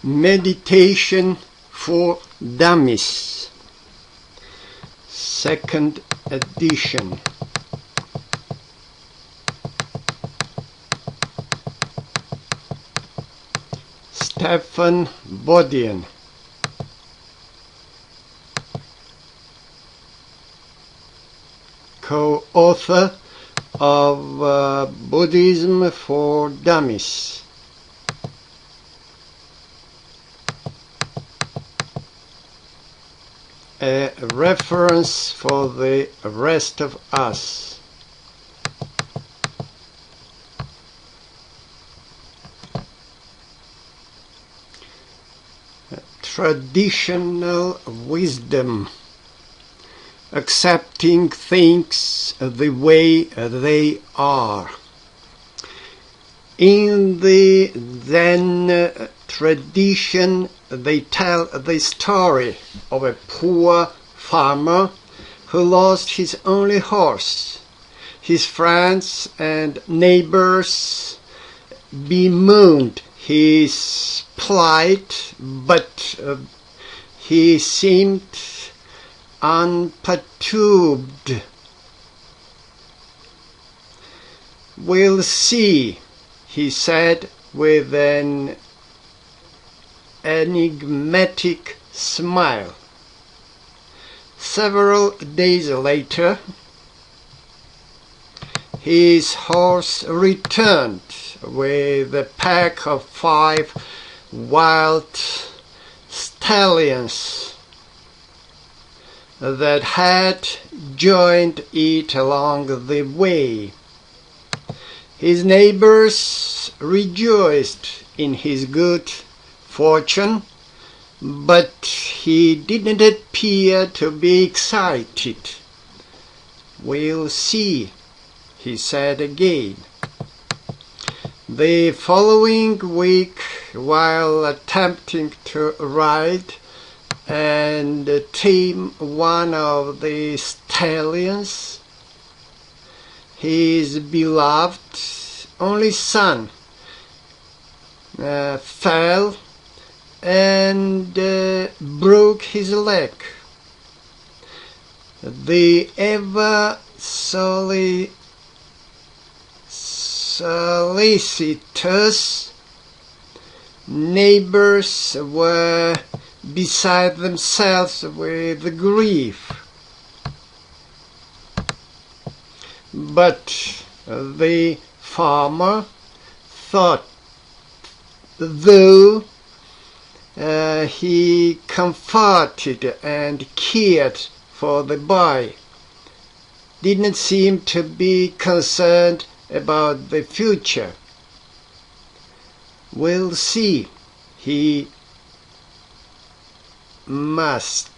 8.Meditation for Dummies, second edition. S.Bodian, co-author of Buddhism for Dummies. A reference for the rest of us. Traditional wisdom, accepting things the way they are. In the Zen tradition, they tell the story of a poor farmer who lost his only horse. His friends and neighbors bemoaned his plight, but he seemed unperturbed. "We'll see," he said with an enigmatic smile. Several days later, his horse returned with a pack of 5 wild stallions that had joined it along the way. His neighbors rejoiced in his good fortune, but he didn't appear to be excited. "We'll see," he said again. The following week, while attempting to ride and tame one of the stallions, his beloved only son fell and broke his leg. The ever solicitous neighbors were beside themselves with grief. But the farmer thought, though he comforted and cared for the boy, didn't seem to be concerned about the future. "We'll see," he must.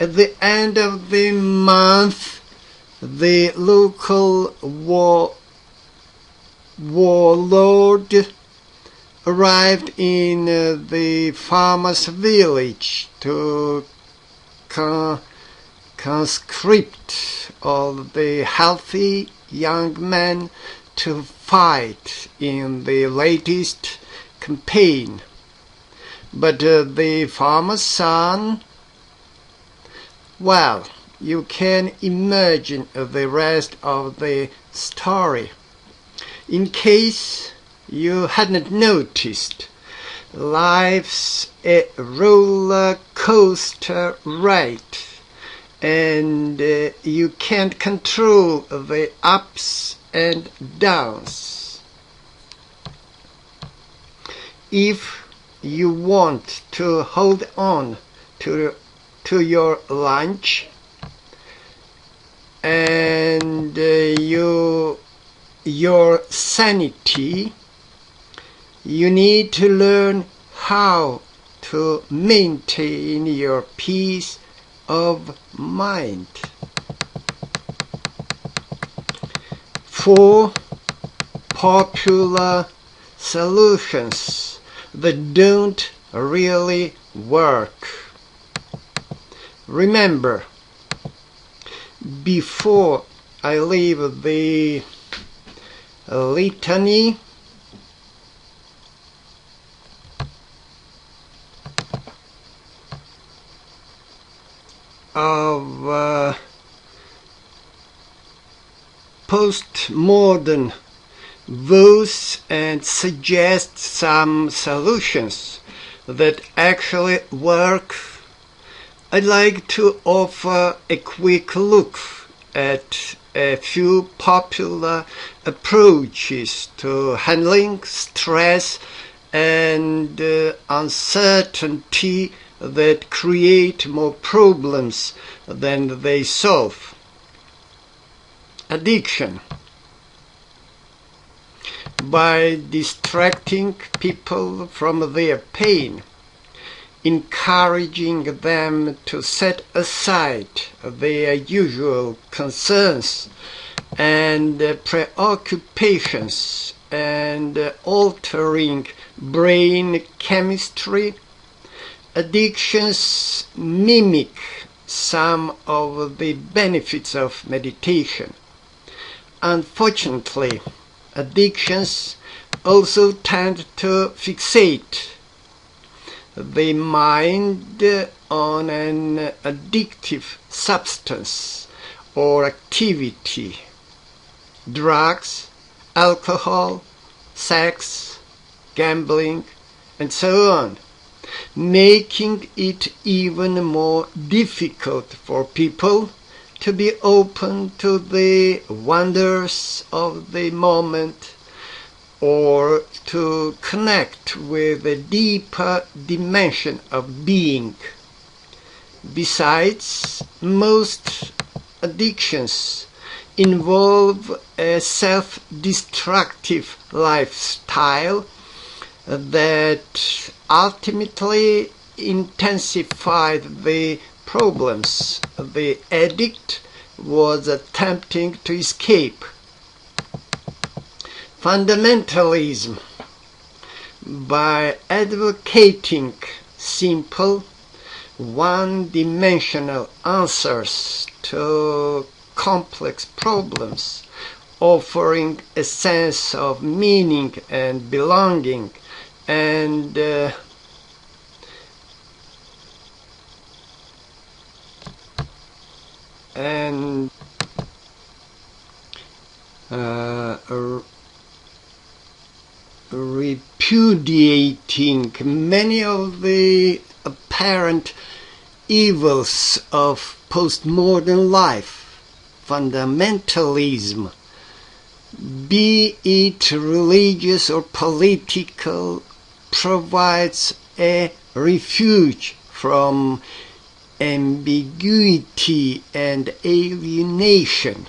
At the end of the month, the local warlord arrived in the farmer's village to conscript all the healthy young men to fight in the latest campaign. But the farmer's son, well, you can imagine the rest of the story. In case you hadn't noticed, life's a roller coaster ride, and you can't control the ups and downs. If you want to hold on to your lunch and your sanity, you need to learn how to maintain your peace of mind. 4 popular solutions that don't really work. Remember, before I leave the litany, postmodern views and suggest some solutions that actually work, I'd like to offer a quick look at a few popular approaches to handling stress and uncertainty that create more problems than they solve. Addiction. By distracting people from their pain, encouraging them to set aside their usual concerns and preoccupations, and altering brain chemistry, addictions mimic some of the benefits of meditation. Unfortunately, addictions also tend to fixate the mind on an addictive substance or activity: drugs, alcohol, sex, gambling, and so on, making it even more difficult for people to be open to the wonders of the moment or to connect with a deeper dimension of being. Besides, most addictions involve a self-destructive lifestyle that ultimately intensified the problems the addict was attempting to escape. Fundamentalism. By advocating simple, one-dimensional answers to complex problems, offering a sense of meaning and belonging, and repudiating many of the apparent evils of postmodern life. Fundamentalism, be it religious or political, provides a refuge from ambiguity and alienation.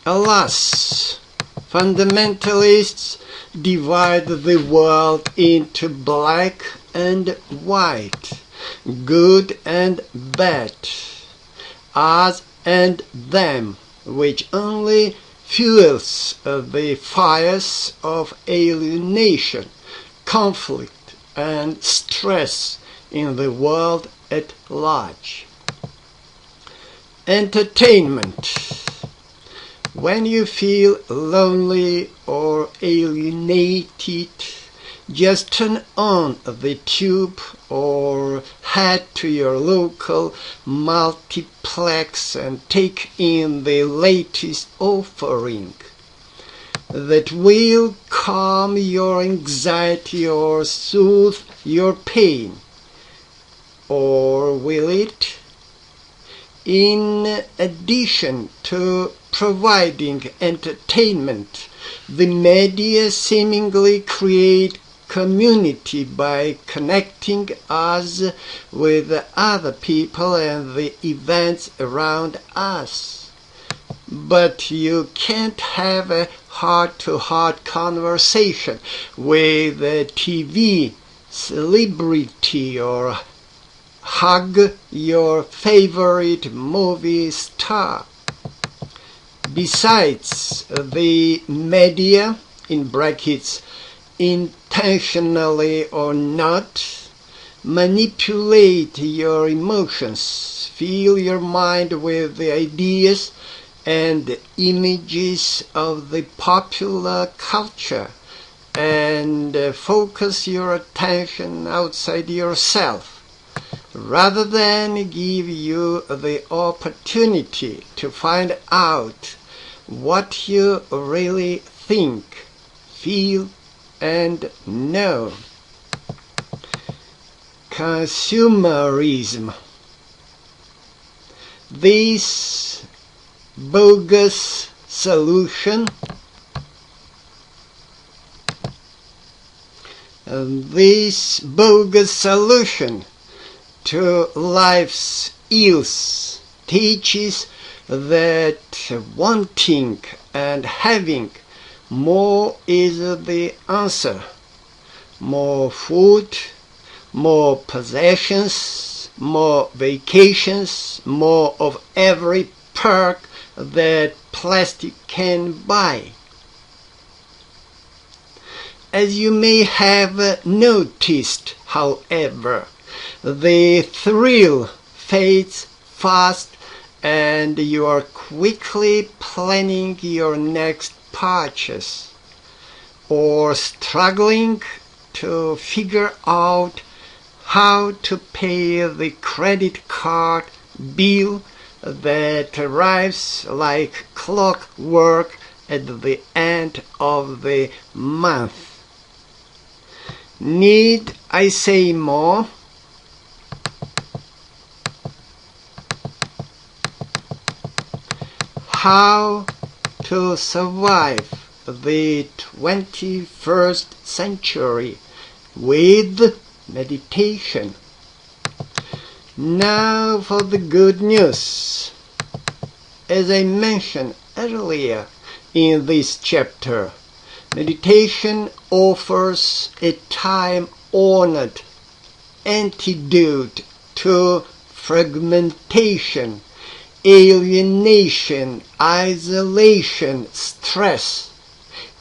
Alas, fundamentalists divide the world into black and white, good and bad, us and them, which only fuels the fires of alienation, conflict, and stress in the world at large. Entertainment. When you feel lonely or alienated, just turn on the tube or head to your local multiplex and take in the latest offering that will calm your anxiety or soothe your pain. Or will it? In addition to providing entertainment, the media seemingly create community by connecting us with other people and the events around us. But you can't have a heart-to-heart conversation with a TV celebrity or hug your favorite movie star. Besides, the media, in brackets, intentionally or not, manipulate your emotions, fill your mind with the ideas and images of the popular culture, and focus your attention outside yourself. rather than give you the opportunity to find out what you really think, feel, and know. Consumerism. This bogus solution to life's ills teaches that wanting and having more is the answer. More food, more possessions, more vacations, more of every perk that plastic can buy. As you may have noticed, however, the thrill fades fast and you are quickly planning your next purchase or struggling to figure out how to pay the credit card bill that arrives like clockwork at the end of the month. Need I say more? How to survive the 21st century with meditation. Now for the good news. As I mentioned earlier in this chapter, meditation offers a time-honored antidote to fragmentation, alienation, isolation, stress,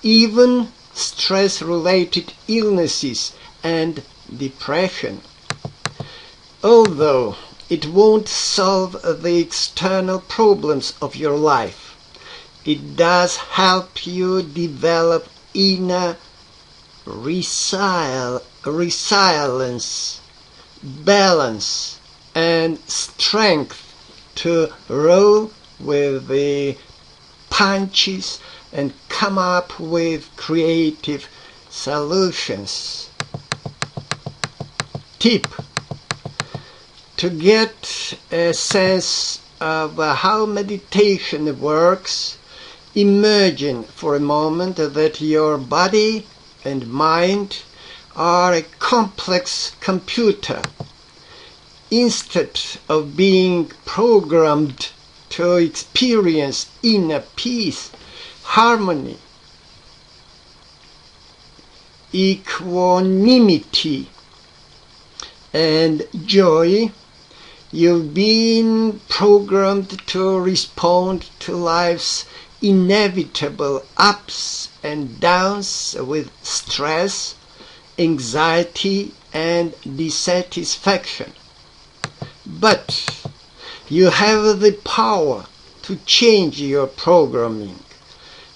even stress-related illnesses and depression. Although it won't solve the external problems of your life, it does help you develop inner resilience, balance, and strength to roll with the punches and come up with creative solutions. Tip: to get a sense of how meditation works, imagine for a moment that your body and mind are a complex computer. Instead of being programmed to experience inner peace, harmony, equanimity, and joy, you've been programmed to respond to life's inevitable ups and downs with stress, anxiety, and dissatisfaction. But you have the power to change your programming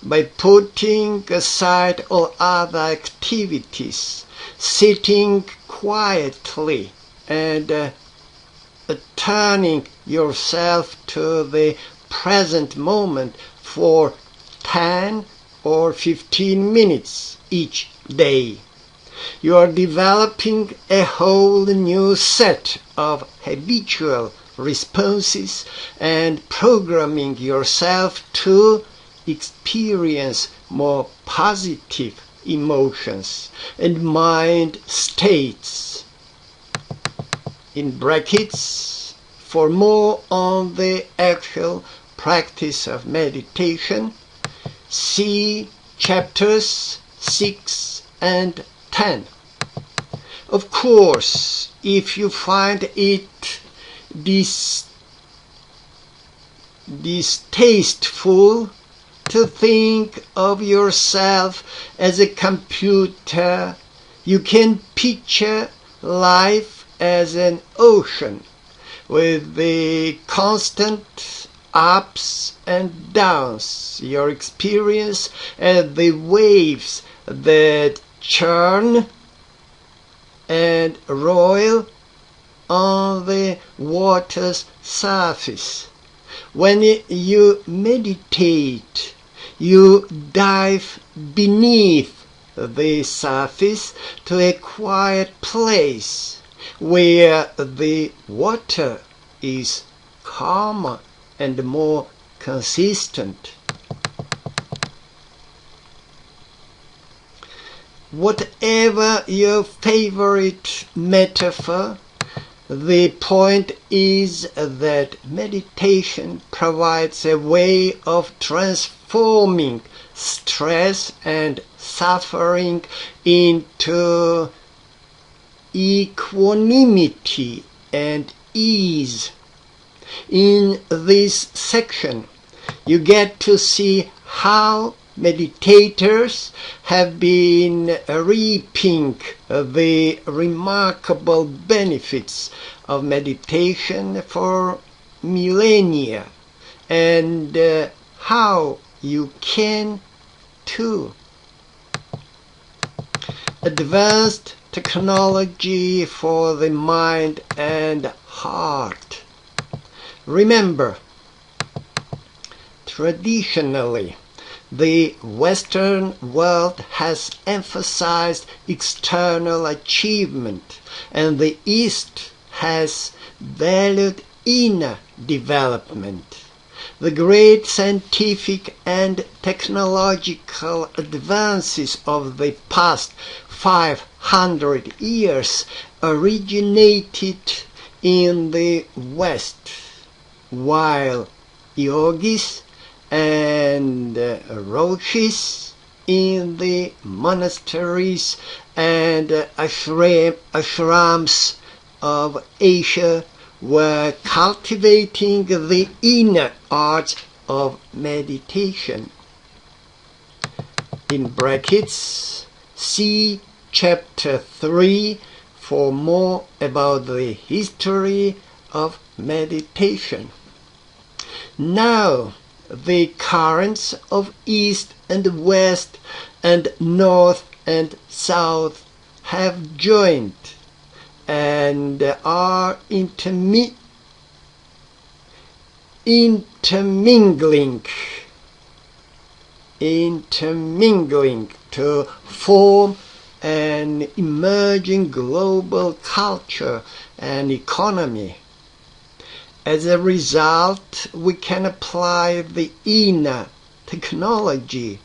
by putting aside all other activities, sitting quietly and turning yourself to the present moment for 10 or 15 minutes each day. You are developing a whole new set of habitual responses and programming yourself to experience more positive emotions and mind states. In brackets, for more on the actual practice of meditation, see chapters 6 and 10. Of course, if you find it distasteful to think of yourself as a computer, you can picture life as an ocean with the constant ups and downs. Your experience as the waves that churn and roil on the water's surface. When you meditate, you dive beneath the surface to a quiet place where the water is calmer and more consistent. Whatever your favorite metaphor, the point is that meditation provides a way of transforming stress and suffering into equanimity and ease. In this section, you get to see how meditators have been reaping the remarkable benefits of meditation for millennia, and how you can too. Advanced technology for the mind and heart. Remember, traditionally, the Western world has emphasized external achievement, and the East has valued inner development. The great scientific and technological advances of the past 500 years originated in the West, while yogis and roshis in the monasteries and ashrams of Asia were cultivating the inner art of meditation. In brackets, see chapter 3 for more about the history of meditation. Now, the currents of East and West and North and South have joined and are intermingling to form an emerging global culture and economy. As a result, we can apply the inner technology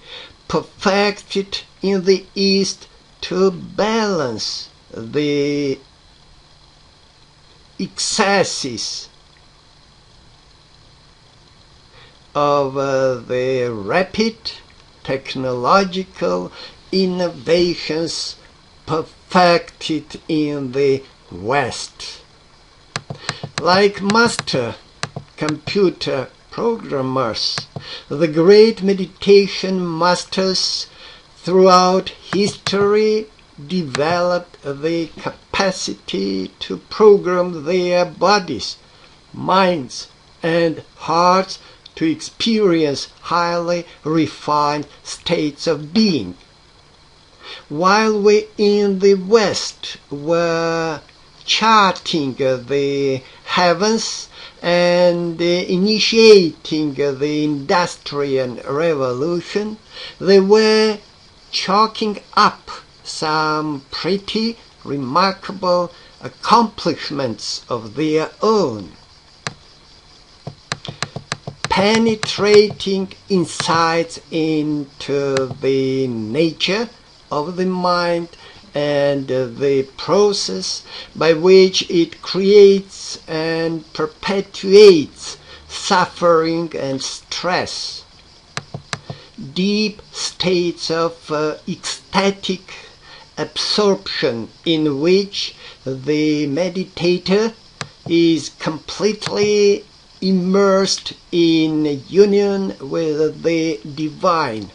perfected in the East to balance the excesses of the rapid technological innovations perfected in the West. Like master computer programmers, the great meditation masters throughout history developed the capacity to program their bodies, minds, and hearts to experience highly refined states of being. While we in the West were charting the heavens and initiating the Industrial Revolution, they were chalking up some pretty remarkable accomplishments of their own. Penetrating insights into the nature of the mind and the process by which it creates and perpetuates suffering and stress. Deep states of ecstatic absorption in which the meditator is completely immersed in union with the divine.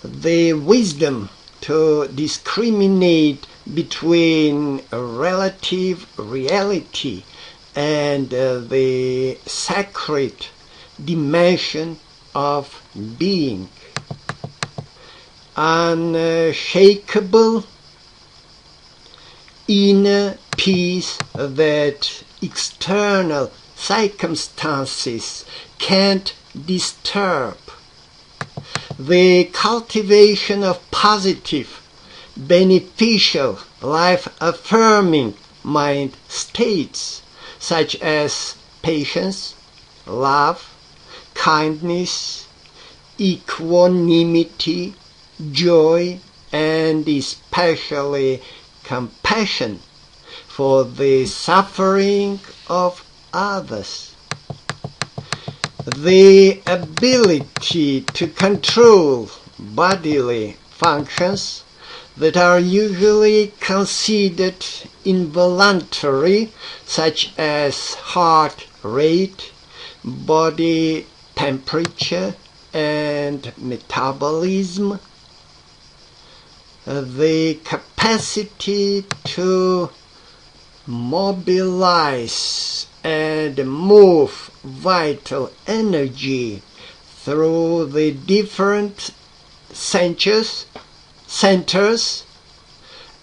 The wisdom to discriminate between relative reality and the sacred dimension of being. Unshakable, inner peace that external circumstances can't disturb. The cultivation of positive, beneficial, life-affirming mind states such as patience, love, kindness, equanimity, joy, and especially compassion for the suffering of others. The ability to control bodily functions that are usually considered involuntary, such as heart rate, body temperature, and metabolism. The capacity to mobilize and move vital energy through the different centers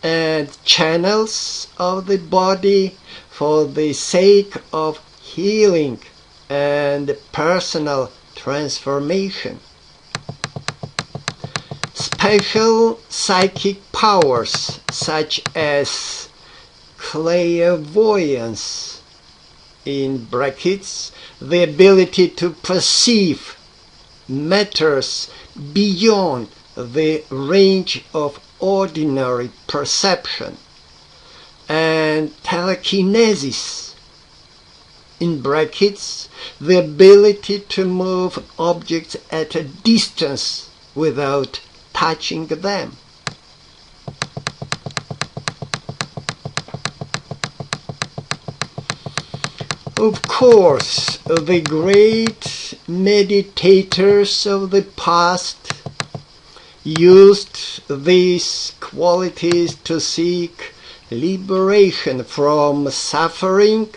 and channels of the body for the sake of healing and personal transformation. Special psychic powers such as clairvoyance, in brackets, the ability to perceive matters beyond the range of ordinary perception, and telekinesis, in brackets, the ability to move objects at a distance without touching them. Of course, the great meditators of the past used these qualities to seek liberation from suffering,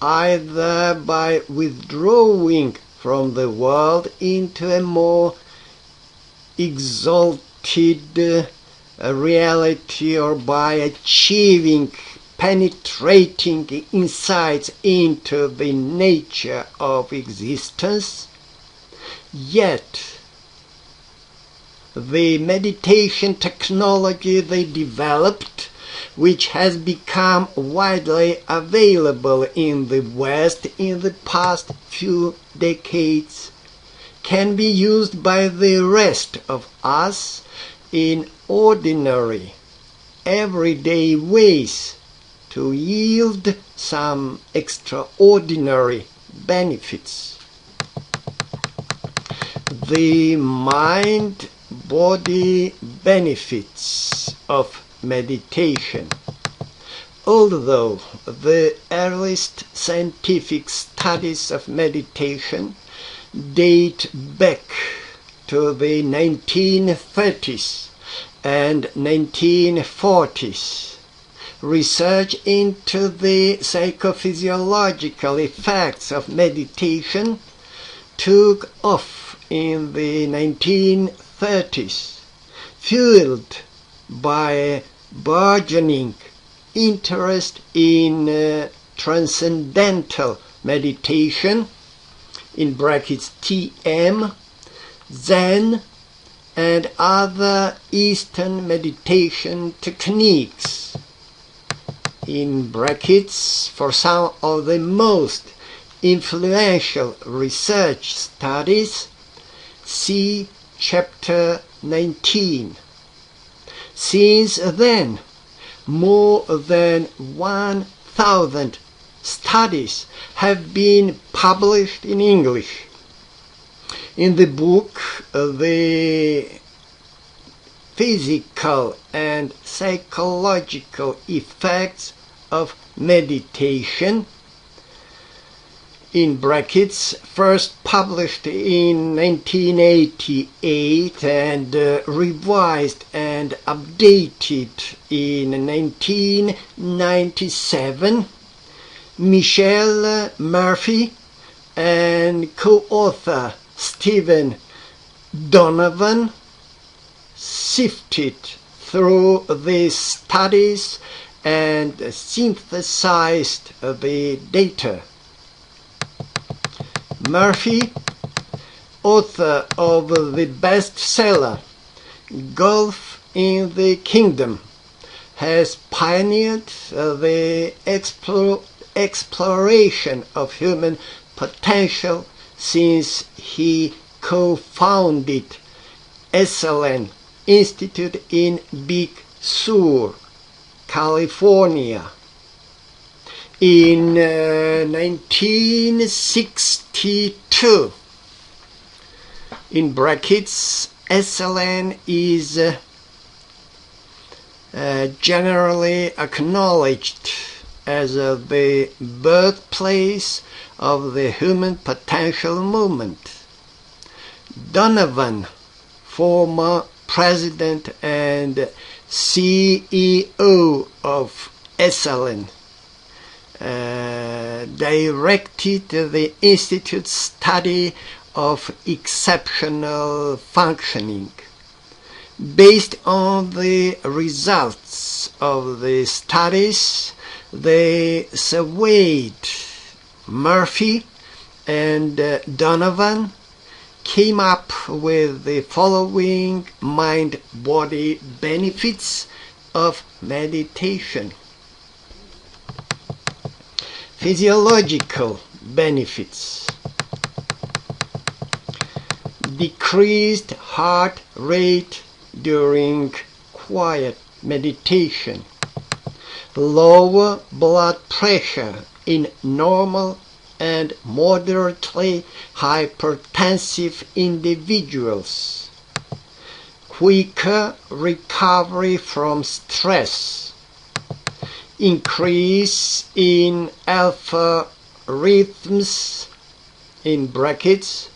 either by withdrawing from the world into a more exalted reality, or by achieving penetrating insights into the nature of existence. Yet, the meditation technology they developed, which has become widely available in the West in the past few decades, can be used by the rest of us in ordinary, everyday ways to yield some extraordinary benefits. The mind-body benefits of meditation. Although the earliest scientific studies of meditation date back to the 1930s and 1940s, research into the psychophysiological effects of meditation took off in the 1930s, fueled by a burgeoning interest in transcendental meditation, in brackets TM, Zen, and other Eastern meditation techniques, in brackets, for some of the most influential research studies, see chapter 19. Since then, more than 1,000 studies have been published in English. In the book, The Physical and Psychological Effects of Meditation, in brackets, first published in 1988 and revised and updated in 1997, Michelle Murphy and co-author Stephen Donovan sifted through these studies and synthesized the data. Murphy, author of the bestseller Golf in the Kingdom, has pioneered the exploration of human potential since he co-founded Esalen Institute in Big Sur, California. In 1962, in brackets, Esalen is generally acknowledged as the birthplace of the human potential movement. Donovan, former president and CEO of Esalen, directed the Institute's study of exceptional functioning. Based on the results of the studies, they surveyed Murphy and Donovan came up with the following mind-body benefits of meditation. Physiological benefits: decreased heart rate during quiet meditation, lower blood pressure in normal and moderately hypertensive individuals, quicker recovery from stress, increase in alpha rhythms, in brackets,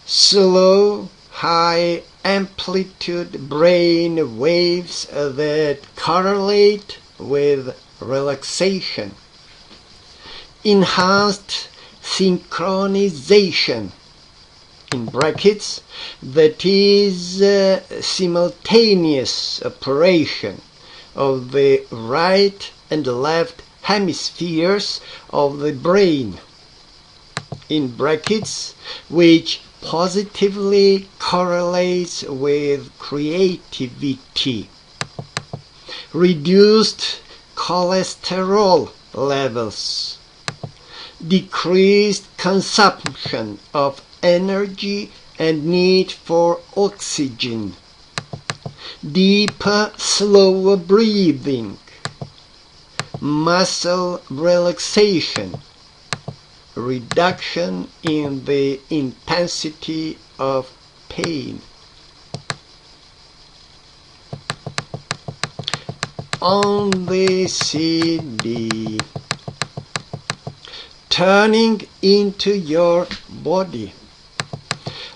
slow high amplitude brain waves that correlate with relaxation, enhanced synchronization, in brackets, that is simultaneous operation of the right and left hemispheres of the brain, in brackets, which positively correlates with creativity, reduced cholesterol levels, decreased consumption of energy and need for oxygen, deeper, slower breathing, muscle relaxation, reduction in the intensity of pain. On the CD, turning into your body.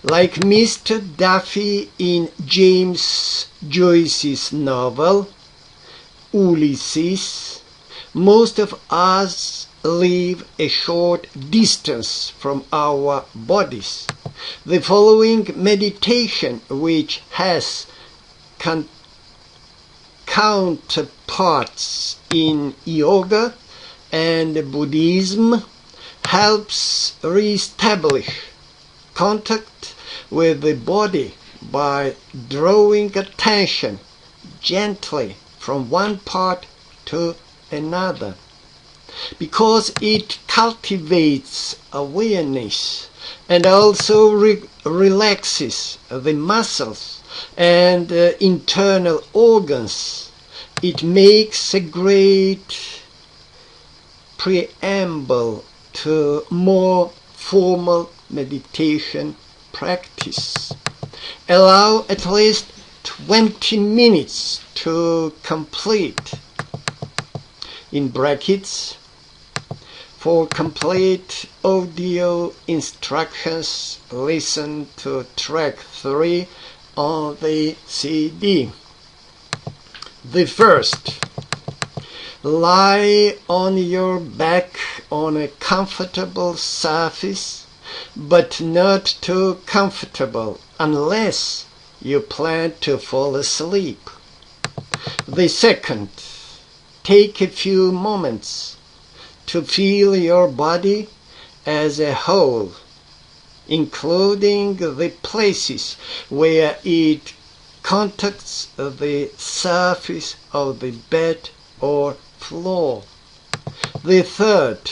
Like Mr. Duffy in James Joyce's novel Ulysses, most of us live a short distance from our bodies. The following meditation, which has counterparts in yoga and Buddhism, helps re-establish contact with the body by drawing attention gently from one part to another. Because it cultivates awareness and also relaxes the muscles and internal organs, it makes a great preamble to more formal meditation practice. Allow at least 20 minutes to complete. In brackets, for complete audio instructions, listen to track 3 on the CD. The first: lie on your back on a comfortable surface, but not too comfortable unless you plan to fall asleep. The second: take a few moments to feel your body as a whole, including the places where it contacts the surface of the bed or floor. The third,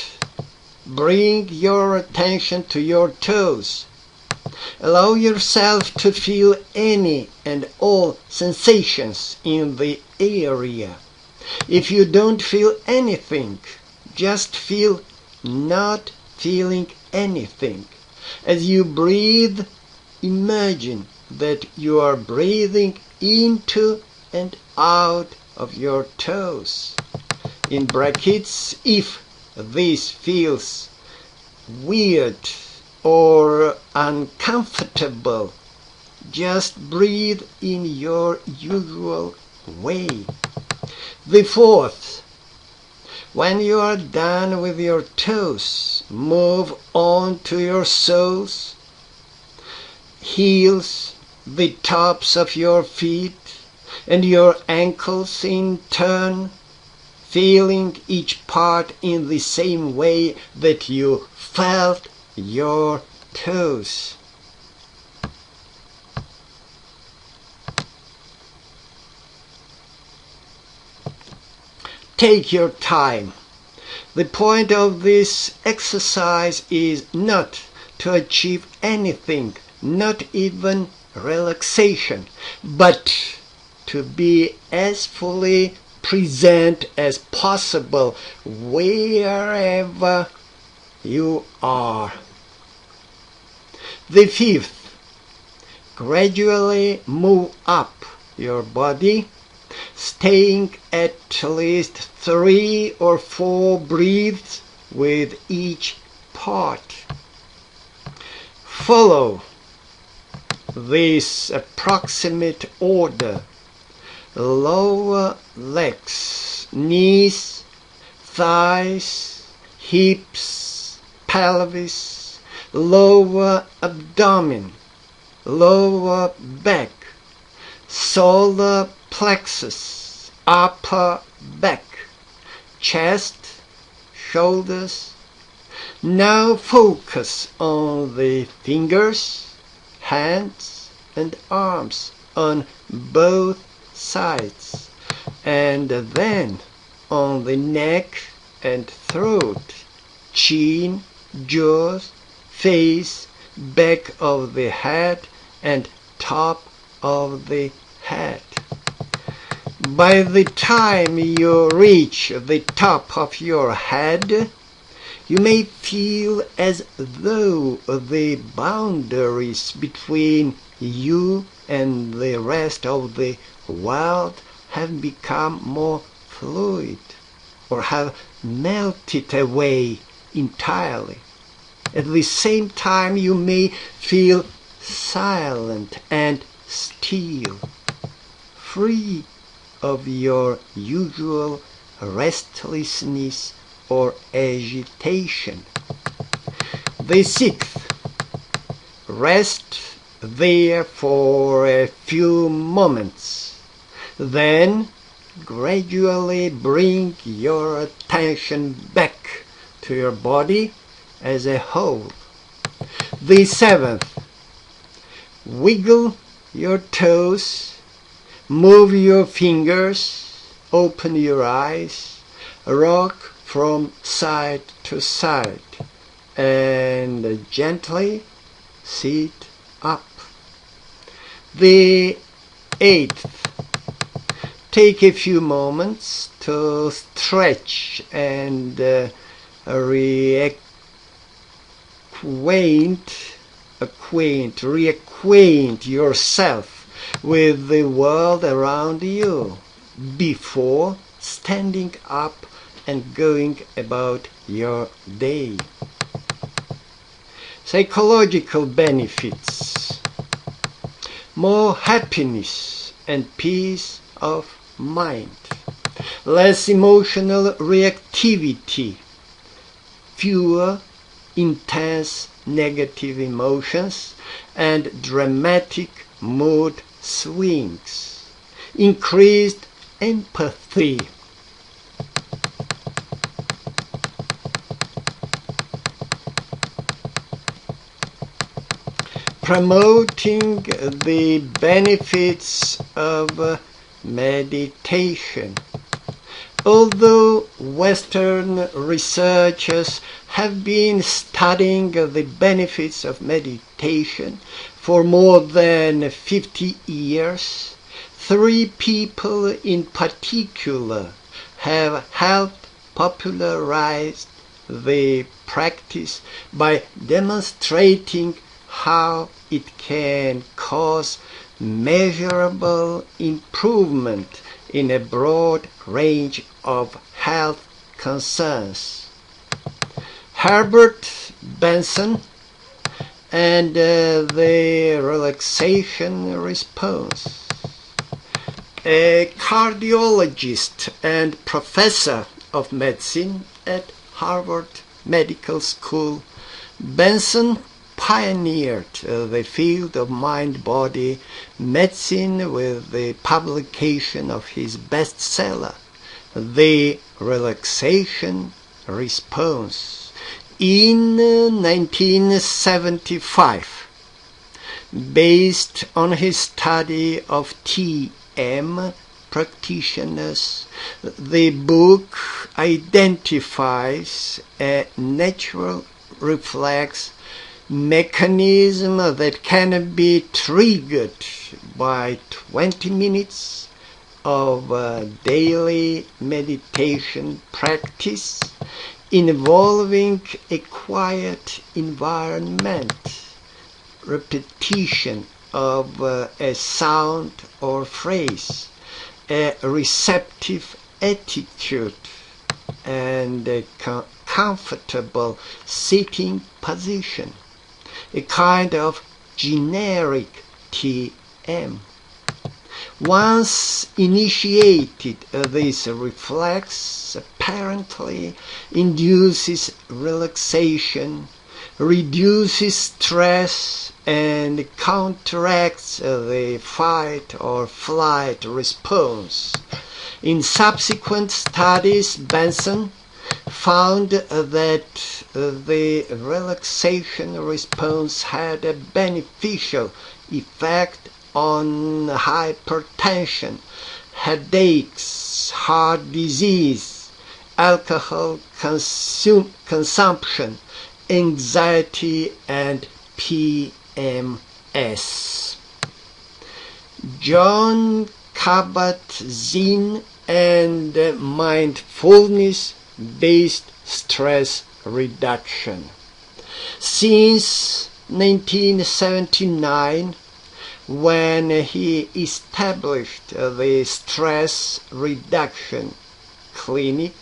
bring your attention to your toes. Allow yourself to feel any and all sensations in the area. If you don't feel anything, just feel not feeling anything. As you breathe, imagine that you are breathing into and out of your toes. In brackets, if this feels weird or uncomfortable, just breathe in your usual way. The fourth, when you are done with your toes, move on to your soles, heels, the tops of your feet, and your ankles in turn, feeling each part in the same way that you felt your toes. Take your time. The point of this exercise is not to achieve anything, not even relaxation, but to be as fully present as possible wherever you are. The fifth, gradually move up your body, staying at least 3 or 4 breaths with each part. Follow this approximate order: lower legs, knees, thighs, hips, pelvis, lower abdomen, lower back, solar plexus, upper back, chest, shoulders. Now focus on the fingers, hands and arms on both sides, and then on the neck and throat, chin, jaws, face, back of the head and top of the head. By the time you reach the top of your head, you may feel as though the boundaries between you and the rest of the world have become more fluid or have melted away entirely. At the same time, you may feel silent and still, free of your usual restlessness or agitation. The sixth, rest there for a few moments. Then gradually bring your attention back to your body as a whole. The seventh, wiggle your toes, move your fingers, open your eyes, rock from side to side, and gently sit up. The eighth, take a few moments to stretch and reacquaint yourself with the world around you before standing up and going about your day. Psychological benefits: more happiness and peace of mind, less emotional reactivity, fewer intense negative emotions and dramatic mood swings, increased empathy, promoting the benefits of meditation. Although Western researchers have been studying the benefits of meditation for more than 50 years, 3 people in particular have helped popularize the practice by demonstrating how it can cause measurable improvement in a broad range of health concerns. Herbert Benson and the relaxation response. A cardiologist and professor of medicine at Harvard Medical School, Benson pioneered the field of mind-body medicine with the publication of his bestseller, The Relaxation Response, in 1975. Based on his study of TM practitioners, the book identifies a natural reflex mechanism that can be triggered by 20 minutes of daily meditation practice involving a quiet environment, repetition of a sound or phrase, a receptive attitude, and a comfortable sitting position, a kind of generic TM. Once initiated, this reflex apparently induces relaxation, reduces stress, and counteracts the fight or flight response. In subsequent studies, Benson found that the relaxation response had a beneficial effect on hypertension, headaches, heart disease, alcohol consumption, anxiety, and PMS. John Kabat-Zinn and mindfulness-based stress reduction. Since 1979, when he established the stress reduction clinic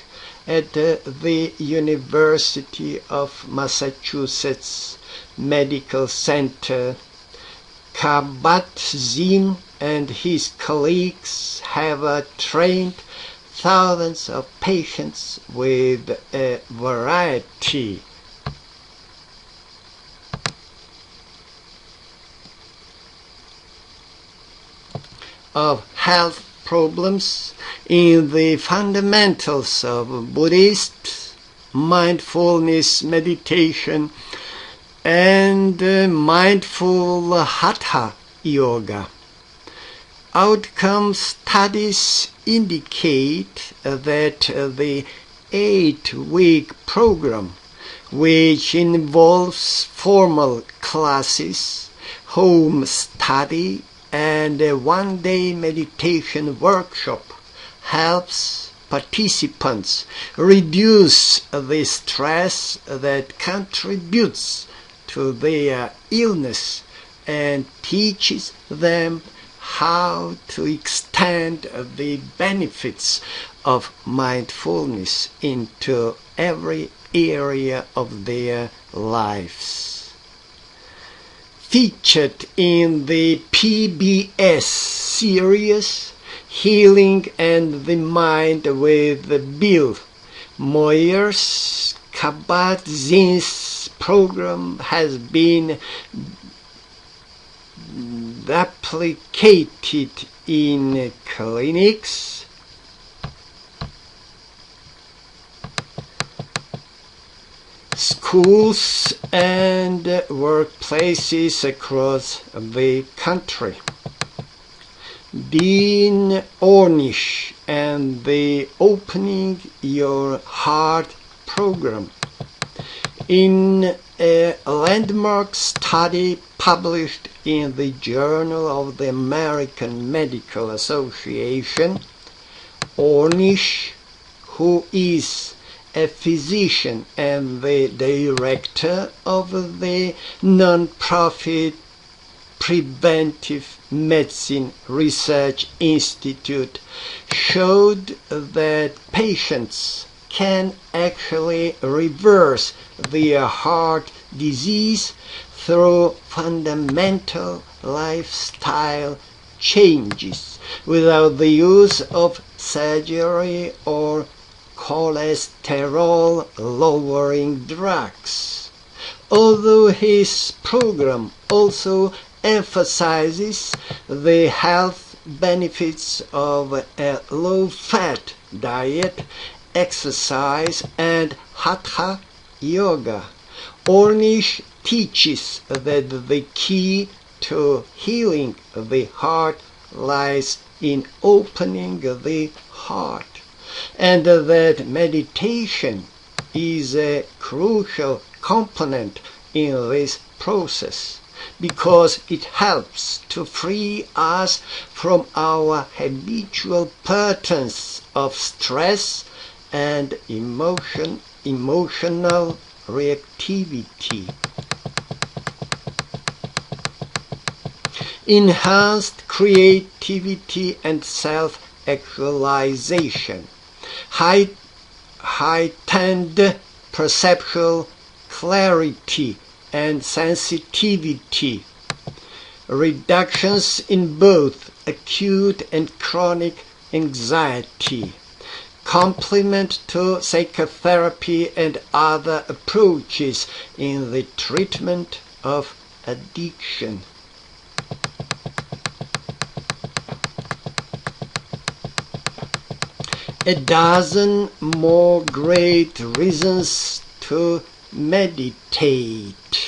at the University of Massachusetts Medical Center, Kabat-Zinn and his colleagues have trained thousands of patients with a variety of health problems in the fundamentals of Buddhist mindfulness meditation and mindful hatha yoga. Outcome studies indicate that the 8-week program, which involves formal classes, home study, and a one-day meditation workshop, helps participants reduce the stress that contributes to their illness and teaches them how to extend the benefits of mindfulness into every area of their lives. Featured in the PBS series Healing and the Mind with Bill Moyers, Kabat-Zinn's program has been replicated in clinics, schools, schools and workplaces across the country. Dean Ornish and the Opening Your Heart program. In a landmark study published in the Journal of the American Medical Association, Ornish, who is a physician and the director of the non-profit Preventive Medicine Research Institute, showed that patients can actually reverse their heart disease through fundamental lifestyle changes without the use of surgery or cholesterol-lowering drugs. Although his program also emphasizes the health benefits of a low-fat diet, exercise, and hatha yoga, Ornish teaches that the key to healing the heart lies in opening the heart, and that meditation is a crucial component in this process, because it helps to free us from our habitual patterns of stress and emotional reactivity. Enhanced creativity and self-actualization, heightened perceptual clarity and sensitivity, reductions in both acute and chronic anxiety, complement to psychotherapy and other approaches in the treatment of addiction. A dozen more great reasons to meditate.